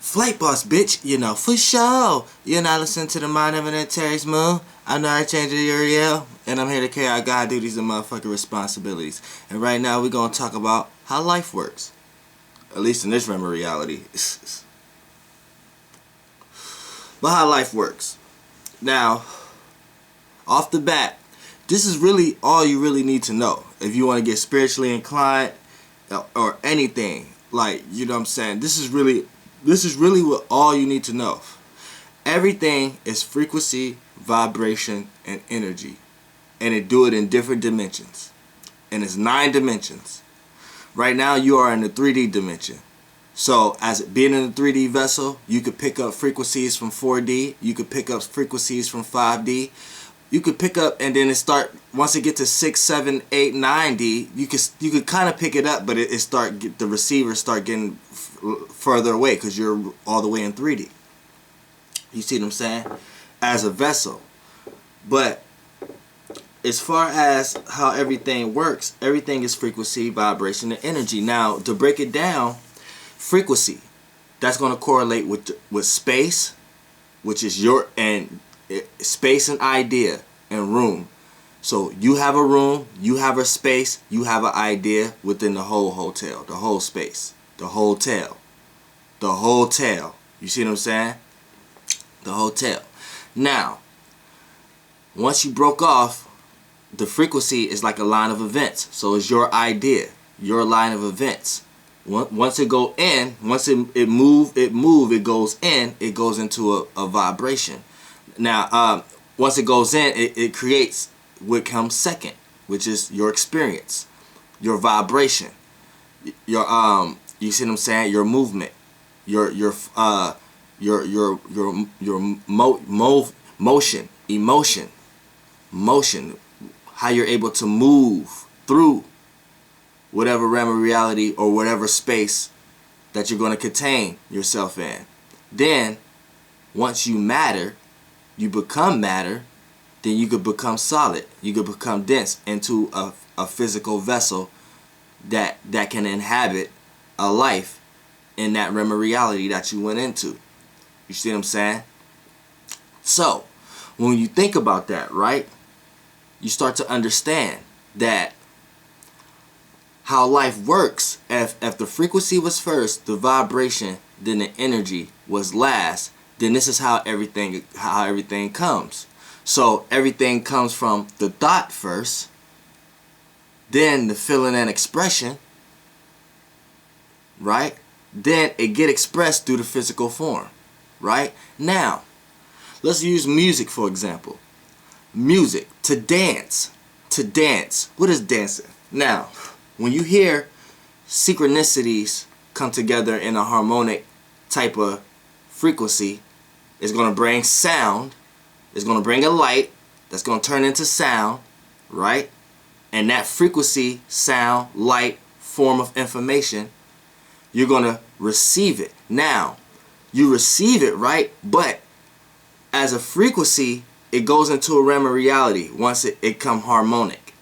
Flight boss, bitch, for sure. You're not listening to the Mind of an Terry's Moon. I'm the Archangel Uriel, and I'm here to carry out God duties and motherfucking responsibilities. And right now, we're going to talk about how life works. At least in this realm of reality. But how life works. Now, off the bat, this is really all you really need to know. If you want to get spiritually inclined or anything, like, you know what I'm saying? This is really what all you need to know. Everything is frequency, vibration, and energy. And it do it in different dimensions. And it's 9 dimensions. Right now you are in the 3D dimension. So as being in a 3D vessel, you could pick up frequencies from 4D. You could pick up frequencies from 5D. You could pick up, and then once it gets to 6, 7, 8, 9D, you could kind of pick it up, but the receivers start getting further away because you're all the way in 3D. You see what I'm saying? As a vessel. But as far as how everything works, everything is frequency, vibration, and energy. Now, to break it down, frequency, that's going to correlate with space, which is space and idea and room. So you have a room, you have a space, you have an idea within the whole hotel, the whole space, the hotel. You see what I'm saying? The hotel. Now, once you broke off, the frequency is like a line of events. So it's your idea, your line of events. Once it go in, once it goes in, it goes into a vibration. Now, once it goes in, it creates what comes second, which is your experience, your vibration, your you see what I'm saying? Your movement, your motion, emotion, how you're able to move through whatever realm of reality or whatever space that you're going to contain yourself in. Then, once you matter, you become matter, then you could become solid. You could become dense into a physical vessel that can inhabit a life in that realm of reality that you went into. You see what I'm saying? So, when you think about that, right, you start to understand that how life works. If the frequency was first, the vibration, then the energy was last, then this is how everything comes. So everything comes from the thought first, then the feeling and expression, right? Then it get expressed through the physical form, right? Now, let's use music for example. Music, to dance. What is dancing? Now, when you hear synchronicities come together in a harmonic type of frequency, it's going to bring sound. It's going to bring a light that's going to turn into sound, right? And that frequency, sound, light, form of information, you're going to receive it. Now, you receive it, right? But as a frequency, it goes into a realm of reality once it come harmonic.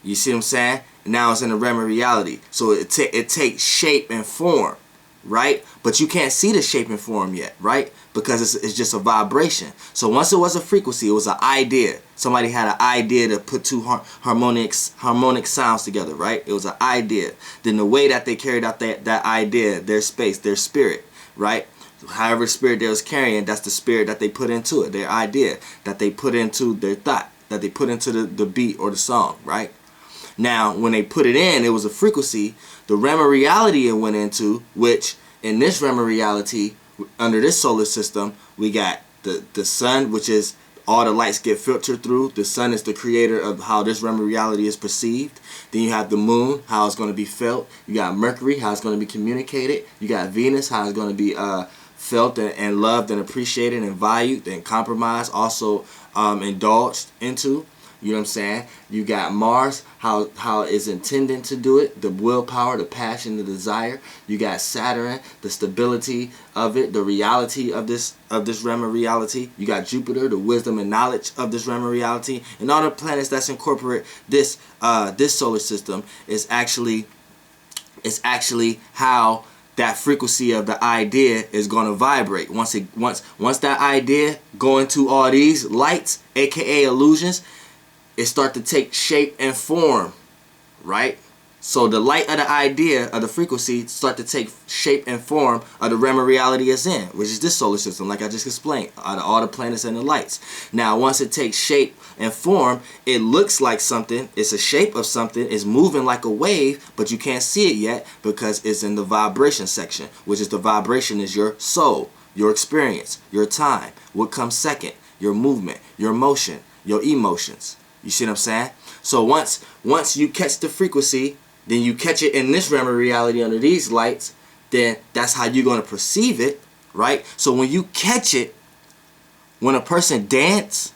You see what I'm saying? Now it's in a realm of reality. So it takes shape and form, right? But you can't see the shape and form yet, right? Because it's just a vibration. So once it was a frequency, it was an idea. Somebody had an idea to put two harmonic sounds together, right? It was an idea. Then the way that they carried out that idea, their space, their spirit, right? However spirit they was carrying, that's the spirit that they put into it, their idea, that they put into their thought, that they put into the beat or the song, right? Now, when they put it in, it was a frequency. The realm of reality it went into, which in this realm of reality, under this solar system, we got the sun, which is all the lights get filtered through. The sun is the creator of how this realm of reality is perceived. Then you have the moon, how it's going to be felt. You got Mercury, how it's going to be communicated. You got Venus, how it's going to be felt and loved and appreciated and valued and compromised, also indulged into. You know what I'm saying? You got Mars, how it's intended to do it, the willpower, the passion, the desire. You got Saturn, the stability of it, the reality of this realm of reality. You got Jupiter, the wisdom and knowledge of this realm of reality, and all the planets that's incorporate this solar system is actually how that frequency of the idea is going to vibrate. Once that idea go into all these lights, aka illusions, it start to take shape and form, right? So the light of the idea of the frequency start to take shape and form of the realm of reality it's in, which is this solar system, like I just explained, out of all the planets and the lights. Now, once it takes shape and form, it looks like something. It's a shape of something. It's moving like a wave, but you can't see it yet because it's in the vibration section, which is the vibration is your soul, your experience, your time. What comes second? Your movement, your motion, your emotions. You see what I'm saying? So once you catch the frequency, then you catch it in this realm of reality under these lights, then that's how you're going to perceive it, right? So when you catch it, when a person dancing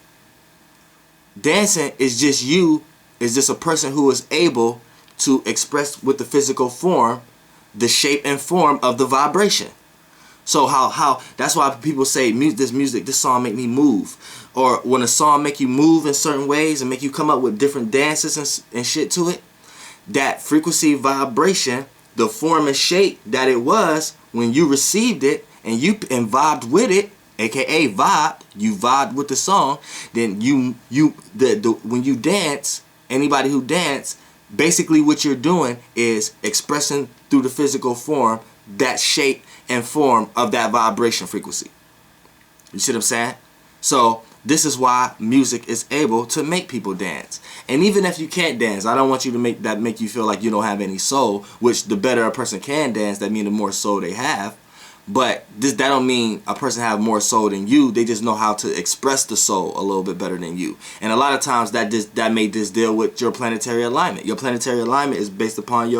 is just a person who is able to express with the physical form the shape and form of the vibration. So how that's why people say this song make me move. Or when a song make you move in certain ways and make you come up with different dances and shit to it, that frequency vibration, the form and shape that it was when you received it and you vibed with it, aka vibed, you vibed with the song, then when you dance, anybody who dance, basically what you're doing is expressing through the physical form that shape and form of that vibration frequency. You see what I'm saying? So this is why music is able to make people dance. And even if you can't dance, I don't want you to make you feel like you don't have any soul, which the better a person can dance, that means the more soul they have. But that don't mean a person have more soul than you. They just know how to express the soul a little bit better than you. And a lot of times that may just deal with your planetary alignment. Your planetary alignment is based upon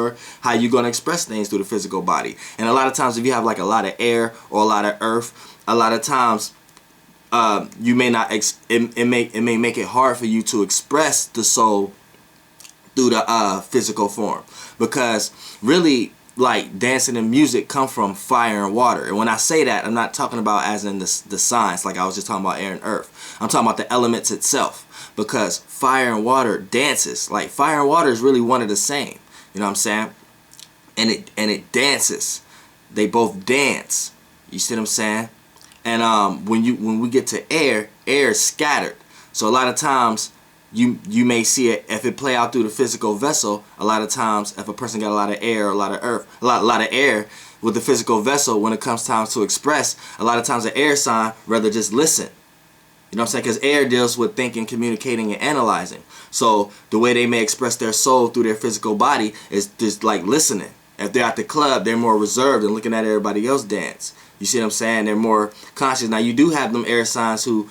how you're going to express things through the physical body. And a lot of times if you have like a lot of air or a lot of earth, a lot of times you may not it may make it hard for you to express the soul through the physical form, because really, like, dancing and music come from fire and water. And when I say that, I'm not talking about as in the science, like I was just talking about air and earth. I'm talking about the elements itself, because fire and water dances. Like, fire and water is really one of the same. You know what I'm saying? And it dances. They both dance. You see what I'm saying? And when we get to air is scattered. So a lot of times you may see it, if it play out through the physical vessel, a lot of times if a person got a lot of air or a lot of earth, a lot of air with the physical vessel, when it comes time to express, a lot of times the air sign rather just listen. You know what I'm saying? Because air deals with thinking, communicating, and analyzing. So the way they may express their soul through their physical body is just like listening. If they're at the club, they're more reserved and looking at everybody else dance. You see what I'm saying? They're more conscious. Now you do have them air signs who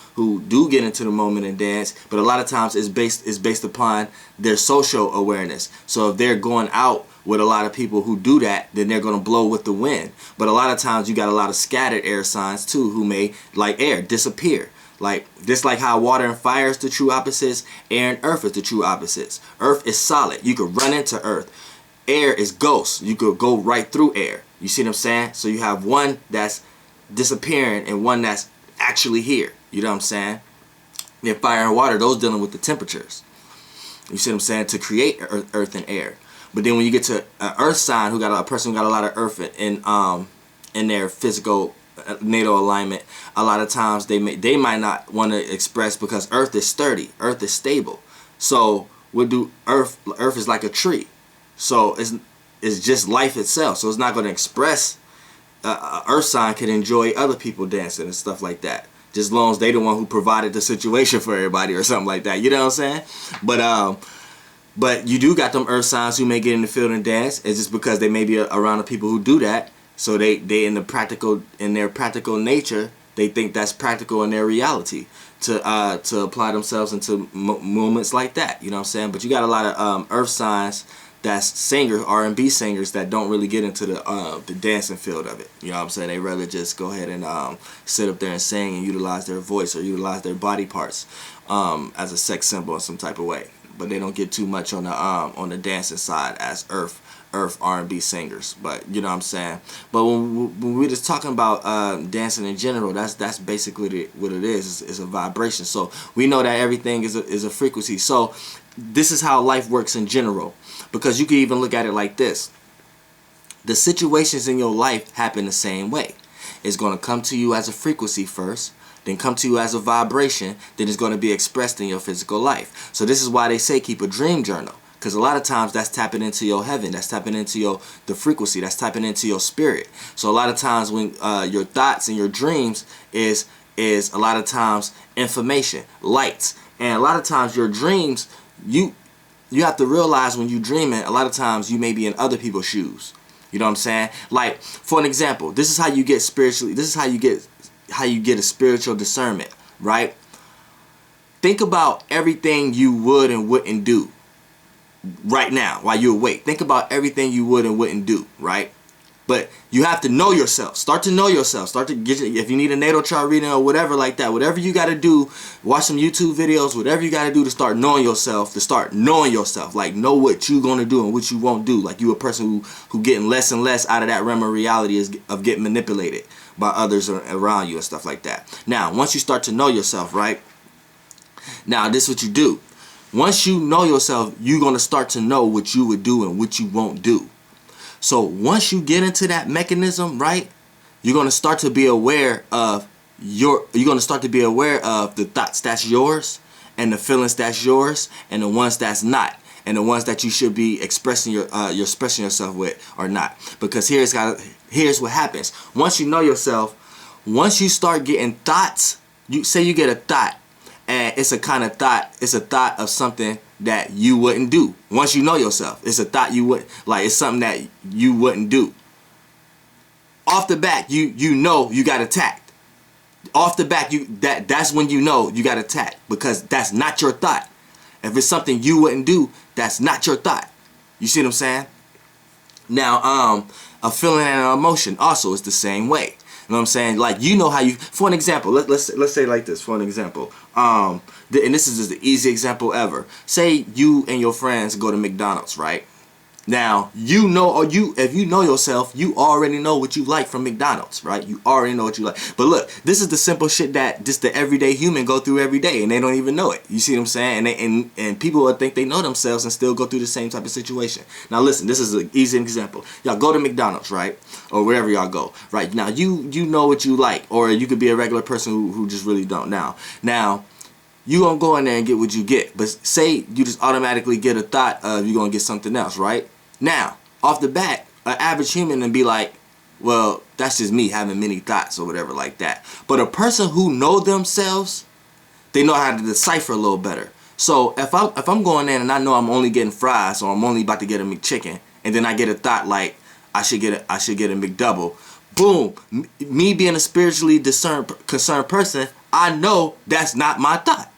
do get into the moment and dance, but a lot of times it's based upon their social awareness. So if they're going out with a lot of people who do that, then they're going to blow with the wind. But a lot of times you got a lot of scattered air signs too who may, like air, disappear. Like, just like how water and fire is the true opposites, air and earth is the true opposites. Earth is solid. You could run into earth. Air is ghost. You could go right through air. You see what I'm saying? So you have one that's disappearing and one that's actually here. You know what I'm saying? Then fire and water, those dealing with the temperatures. You see what I'm saying? To create earth and air. But then when you get to an earth sign, a person who got a lot of earth in their physical natal alignment, a lot of times they might not want to express, because earth is sturdy, earth is stable. So what do earth is like a tree. So it's just life itself. So it's not going to express. Earth sign can enjoy other people dancing and stuff like that, just as long as they the one who provided the situation for everybody or something like that. You know what I'm saying? But you do got them earth signs who may get in the field and dance. It's just because they may be around the people who do that. So they in their practical nature, they think that's practical in their reality to apply themselves into moments like that. You know what I'm saying? But you got a lot of earth signs that's singers, R&B singers, that don't really get into the dancing field of it. You know what I'm saying? They rather just go ahead and sit up there and sing and utilize their voice or utilize their body parts as a sex symbol in some type of way. But they don't get too much on the dancing side as earth R&B singers. But you know what I'm saying? But when we're just talking about dancing in general, that's basically what it is. It's a vibration. So we know that everything is a frequency. So this is how life works in general. Because you can even look at it like this. The situations in your life happen the same way. It's going to come to you as a frequency first, then come to you as a vibration, then it's going to be expressed in your physical life. So this is why they say keep a dream journal, because a lot of times that's tapping into your heaven, that's tapping into the frequency, that's tapping into your spirit. So a lot of times when your thoughts and your dreams is a lot of times information, lights, and a lot of times your dreams, you have to realize when you dreaming, a lot of times you may be in other people's shoes. You know what I'm saying? Like, for an example, this is how you get spiritually, this is how you get a spiritual discernment, right? Think about everything you would and wouldn't do right now while you're awake. Think about everything you would and wouldn't do, right? But you have to know yourself. Start to know yourself. Start to get, if you need a natal chart reading or whatever like that, whatever you got to do, watch some YouTube videos, whatever you got to do to start knowing yourself, like know what you going to do and what you won't do. Like you a person who getting less and less out of that realm of reality of getting manipulated by others around you and stuff like that. Now, once you start to know yourself, right? Now, this is what you do. Once you know yourself, you're going to start to know what you would do and what you won't do. So once you get into that mechanism, right, you're going to start to be aware of the thoughts that's yours and the feelings that's yours and the ones that's not, and the ones that you should be expressing expressing yourself with or not. Because here's what happens. Once you know yourself, once you start getting thoughts, you get a thought, and it's a thought of something that you wouldn't do. Once you know yourself, it's a thought you would, like, it's something that you wouldn't do. Off the bat, you know you got attacked. Off the bat, that's when you know you got attacked, because that's not your thought. If it's something you wouldn't do, that's not your thought. You see what I'm saying? Now, a feeling and an emotion also is the same way. You know what I'm saying? Like, you know how you, for an example, let's say like this, for an example. And this is just the easy example ever. Say you and your friends go to McDonald's, right? Now, you know, if you know yourself, you already know what you like from McDonald's, right? You already know what you like. But look, this is the simple shit that just the everyday human go through every day, and they don't even know it. You see what I'm saying? And people will think they know themselves and still go through the same type of situation. Now, listen, this is an easy example. Y'all go to McDonald's, right? Or wherever y'all go, right? Now, you know what you like, or you could be a regular person who just really don't. Now, you gonna go in there and get what you get, but say you just automatically get a thought of you gonna get something else, right? Now, off the bat, an average human and be like, well, that's just me having many thoughts or whatever like that. But a person who know themselves, they know how to decipher a little better. So if I'm going in and I know I'm only getting fries, or I'm only about to get a McChicken, and then I get a thought like I should get a McDouble, boom, me being a spiritually concerned person, I know that's not my thought.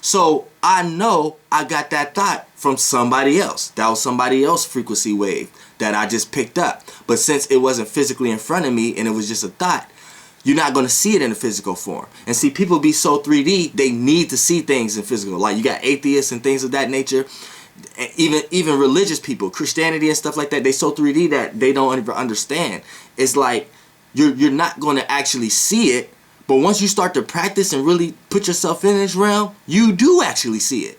So I know I got that thought from somebody else. That was somebody else's frequency wave that I just picked up. But since it wasn't physically in front of me and it was just a thought, you're not going to see it in a physical form. And see, people be so 3D, they need to see things in physical. Like, you got atheists and things of that nature. Even religious people, Christianity and stuff like that, they so 3D that they don't even understand. It's like you're not going to actually see it. But once you start to practice and really put yourself in this realm, you do actually see it.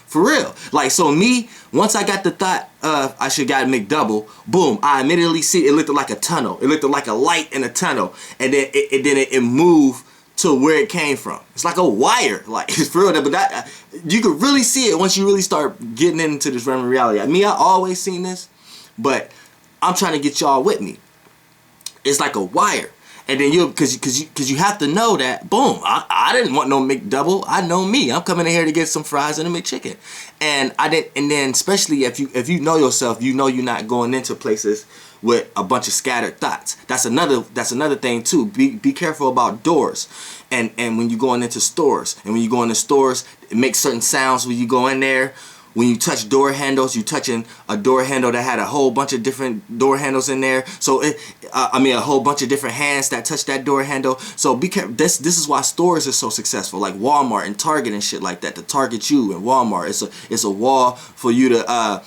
For real. Like, so me, once I got the thought of I should got a McDouble, boom, I immediately see it looked like a tunnel. It looked like a light in a tunnel. And then it moved to where it came from. It's like a wire. Like, it's for real. But that, you could really see it once you really start getting into this realm of reality. I always seen this, but I'm trying to get y'all with me. It's like a wire. And then because you have to know that, boom, I didn't want no McDouble. I know me. I'm coming in here to get some fries and a McChicken. And then especially if you know yourself, you know you're not going into places with a bunch of scattered thoughts. That's another thing too. Be careful about doors. And when you're going into stores. And when you go into stores, it makes certain sounds when you go in there. When you touch door handles, you're touching a door handle that had a whole bunch of different door handles in there. So a whole bunch of different hands that touch that door handle. So be careful. This is why stores are so successful, like Walmart and Target and shit like that. To target you and Walmart, it's a wall for you to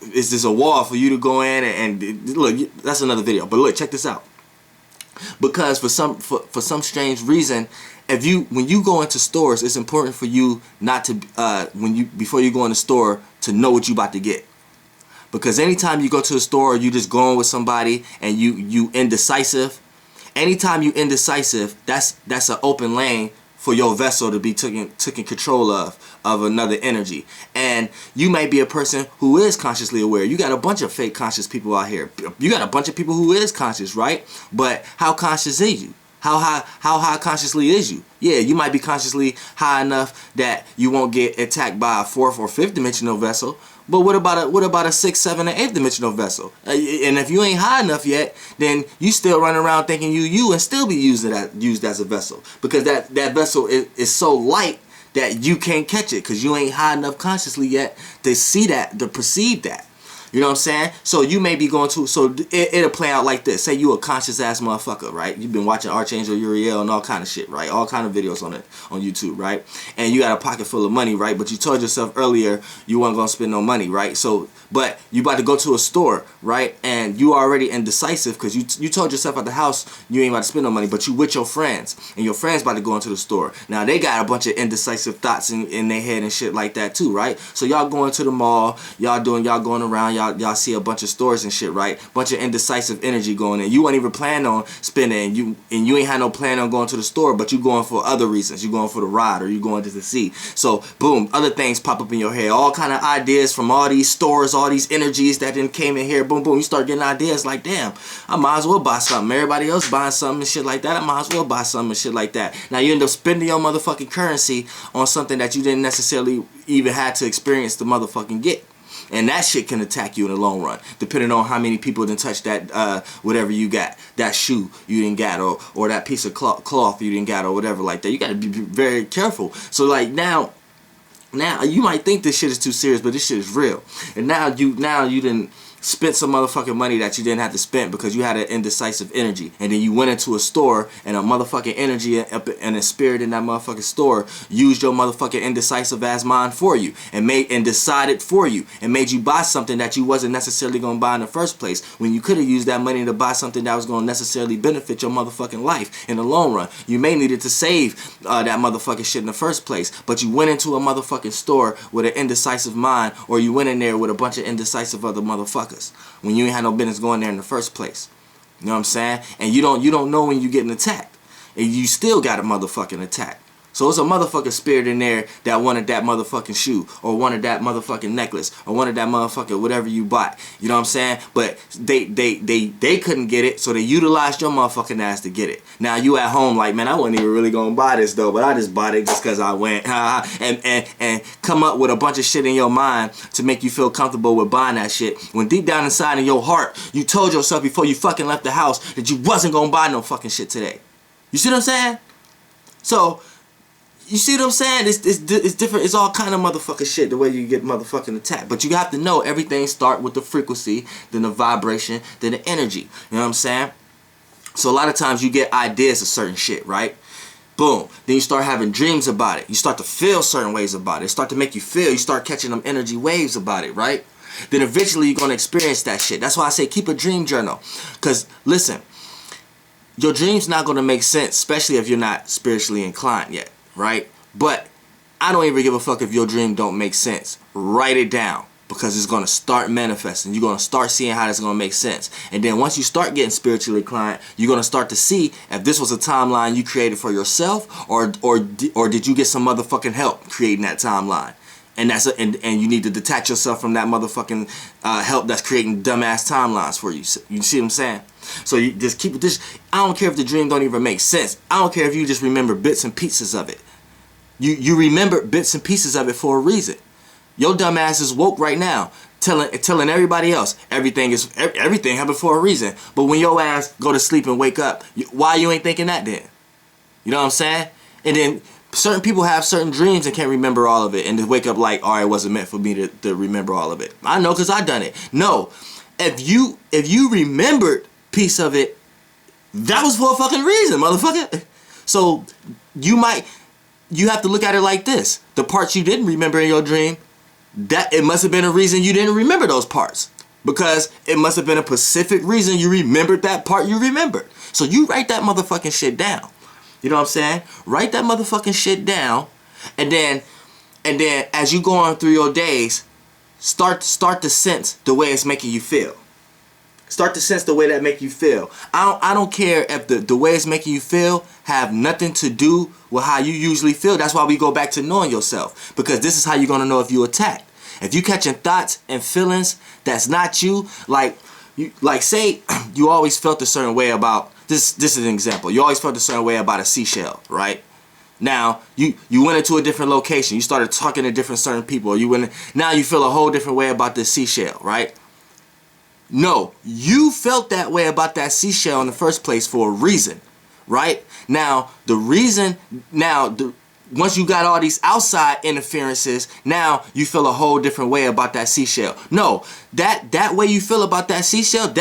it's just a wall for you to go in and look. That's another video. But look, check this out. Because for some strange reason, when you go into stores, it's important for you not to before you go in the store to know what you about to get. Because anytime you go to a store or you just going with somebody and you indecisive, anytime you indecisive, that's an open lane for your vessel to be taken control of another energy. And you may be a person who is consciously aware. You got a bunch of fake conscious people out here. You got a bunch of people who is conscious, right? But how conscious is you? How high consciously is you? Yeah, you might be consciously high enough that you won't get attacked by a fourth or fifth dimensional vessel. But what about a sixth, seventh, and eighth dimensional vessel? And if you ain't high enough yet, then you still running around thinking you and still be used as a vessel, because that vessel is so light that you can't catch it, because you ain't high enough consciously yet to see that, to perceive that. You know what I'm saying? So you may be going to, so it'll play out like this. Say you a conscious ass motherfucker, right? You've been watching Archangel Uriel and all kind of shit, right? All kind of videos on YouTube, right? And you got a pocket full of money, right? But you told yourself earlier you weren't gonna spend no money, right? So, but you about to go to a store, right? And you already indecisive because you told yourself at the house you ain't about to spend no money, but you with your friends, and your friends about to go into the store. Now they got a bunch of indecisive thoughts in their head and shit like that too, right? So y'all going to the mall, y'all going around, y'all see a bunch of stores and shit, right? Bunch of indecisive energy going in. You ain't even plan on spending, and you ain't had no plan on going to the store, but you going for other reasons. You going for the ride, or you going to the see. So boom, other things pop up in your head. All kind of ideas from all these stores, all these energies that then came in here. Boom, boom. You start getting ideas like, damn, I might as well buy something. Everybody else buying something and shit like that. I might as well buy something and shit like that. Now you end up spending your motherfucking currency on something that you didn't necessarily even had to experience to motherfucking get. And that shit can attack you in the long run, depending on how many people didn't touch that, whatever you got, that shoe you didn't got, or that piece of cloth you didn't got, or whatever like that. You got to be very careful. So like now you might think this shit is too serious, but this shit is real. And now you didn't spent some motherfucking money that you didn't have to spend because you had an indecisive energy, and then you went into a store and a motherfucking energy and a spirit in that motherfucking store used your motherfucking indecisive ass mind for you and decided for you and made you buy something that you wasn't necessarily gonna buy in the first place, when you could have used that money to buy something that was gonna necessarily benefit your motherfucking life in the long run. You may needed to save that motherfucking shit in the first place, but you went into a motherfucking store with an indecisive mind, or you went in there with a bunch of indecisive other motherfuckers when you ain't had no business going there in the first place. You know what I'm saying? And you don't know when you getting attacked, and you still got a motherfucking attack. So it's a motherfucking spirit in there that wanted that motherfucking shoe, or wanted that motherfucking necklace, or wanted that motherfucking whatever you bought. You know what I'm saying? But they couldn't get it, so they utilized your motherfucking ass to get it. Now you at home like, man, I wasn't even really gonna buy this though, but I just bought it just cause I went and come up with a bunch of shit in your mind to make you feel comfortable with buying that shit, when deep down inside in your heart you told yourself before you fucking left the house that you wasn't gonna buy no fucking shit today. You see what I'm saying? So you see what I'm saying? It's different. It's all kind of motherfucking shit the way you get motherfucking attacked. But you have to know everything start with the frequency, then the vibration, then the energy. You know what I'm saying? So a lot of times you get ideas of certain shit, right? Boom. Then you start having dreams about it. You start to feel certain ways about it. It start to make you feel. You start catching them energy waves about it, right? Then eventually you're going to experience that shit. That's why I say keep a dream journal. Because listen, your dream's not going to make sense, especially if you're not spiritually inclined yet. Right? But I don't even give a fuck if your dream don't make sense. Write it down, because it's going to start manifesting. You're going to start seeing how it's going to make sense. And then once you start getting spiritually inclined, you're going to start to see if this was a timeline you created for yourself, or did you get some motherfucking help creating that timeline. And and you need to detach yourself from that motherfucking help that's creating dumbass timelines for you. You see what I'm saying? So you just keep this. I don't care if the dream don't even make sense. I don't care if you just remember bits and pieces of it. You remember bits and pieces of it for a reason. Your dumb ass is woke right now, telling everybody else everything happened for a reason. But when your ass go to sleep and wake up, why you ain't thinking that then? You know what I'm saying? And then certain people have certain dreams and can't remember all of it, and they wake up like, all right, it wasn't meant for me to remember all of it. I know, because I done it. No, if you remembered piece of it, that was for a fucking reason, motherfucker. So you have to look at it like this: the parts you didn't remember in your dream, that it must have been a reason you didn't remember those parts, because it must have been a specific reason you remembered that part you remembered. So you write that motherfucking shit down. You know what I'm saying? Write that motherfucking shit down, and then as you go on through your days, start to sense the way it's making you feel. Start to sense the way that make you feel. I don't care if the way it's making you feel have nothing to do with how you usually feel. That's why we go back to knowing yourself, because this is how you're gonna know if you attacked. If you catching thoughts and feelings that's not you, like say you always felt a certain way about this. This is an example. You always felt a certain way about a seashell, right? Now you went into a different location. You started talking to different certain people. Or now you feel a whole different way about this seashell, right? No, you felt that way about that seashell in the first place for a reason, right? Now, the reason, once you got all these outside interferences, now you feel a whole different way about that seashell. No, that way you feel about that seashell,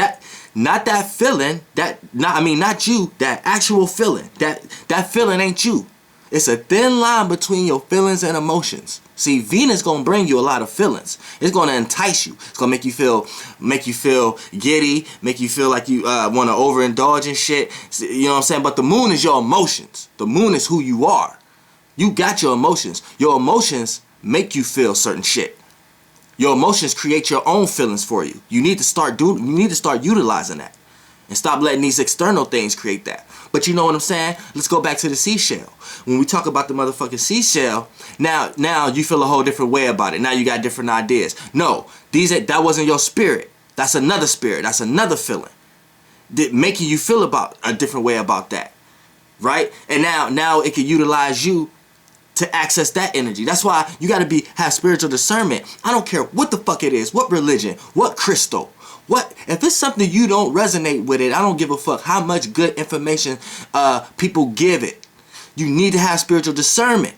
not that feeling, not you, that actual feeling, that feeling ain't you. It's a thin line between your feelings and emotions. See, Venus gonna bring you a lot of feelings. It's gonna entice you. It's gonna make you feel giddy, make you feel like you want to overindulge in shit. You know what I'm saying? But the moon is your emotions. The moon is who you are. You got your emotions. Your emotions make you feel certain shit. Your emotions create your own feelings for you. You need to start utilizing that. And stop letting these external things create that. But you know what I'm saying? Let's go back to the seashell. When we talk about the motherfucking seashell, now you feel a whole different way about it. Now you got different ideas. No, that wasn't your spirit. That's another spirit. That's another feeling. Making you feel about a different way about that. Right? And now it can utilize you to access that energy. That's why you got to have spiritual discernment. I don't care what the fuck it is, what religion, what crystal. What if it's something you don't resonate with it? I don't give a fuck how much good information people give it. You need to have spiritual discernment.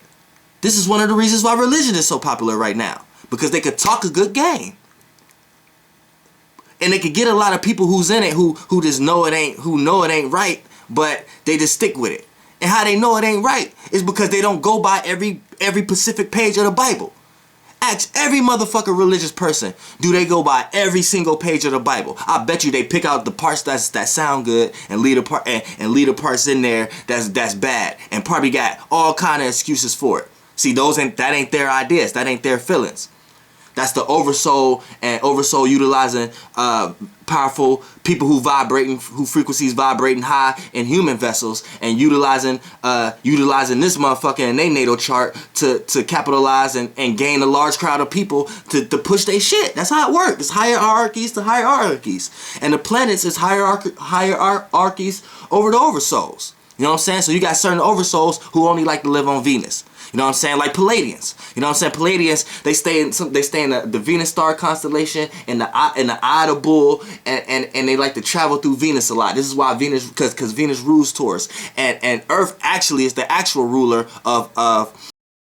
This is one of the reasons why religion is so popular right now, because they could talk a good game, and they could get a lot of people who's in it who just know it ain't right, but they just stick with it. And how they know it ain't right is because they don't go by every specific page of the Bible. Ask every motherfucking religious person, do they go by every single page of the Bible? I bet you they pick out the parts that sound good and leave the parts in there that's bad, and probably got all kind of excuses for it. See, that ain't their ideas, that ain't their feelings. That's the oversoul, and oversoul utilizing powerful people who frequencies vibrating high in human vessels, and utilizing this motherfucker in their natal chart to capitalize and gain a large crowd of people to push their shit. That's how it works. It's hierarchies to hierarchies, and the planets is hierarchies over the oversouls. You know what I'm saying? So you got certain oversouls who only like to live on Venus. You know what I'm saying? Like Palladians. You know what I'm saying? Palladians, they stay in the Venus star constellation, in the eye of the bull, and they like to travel through Venus a lot. This is why Venus, because Venus rules Taurus, and Earth actually is the actual ruler of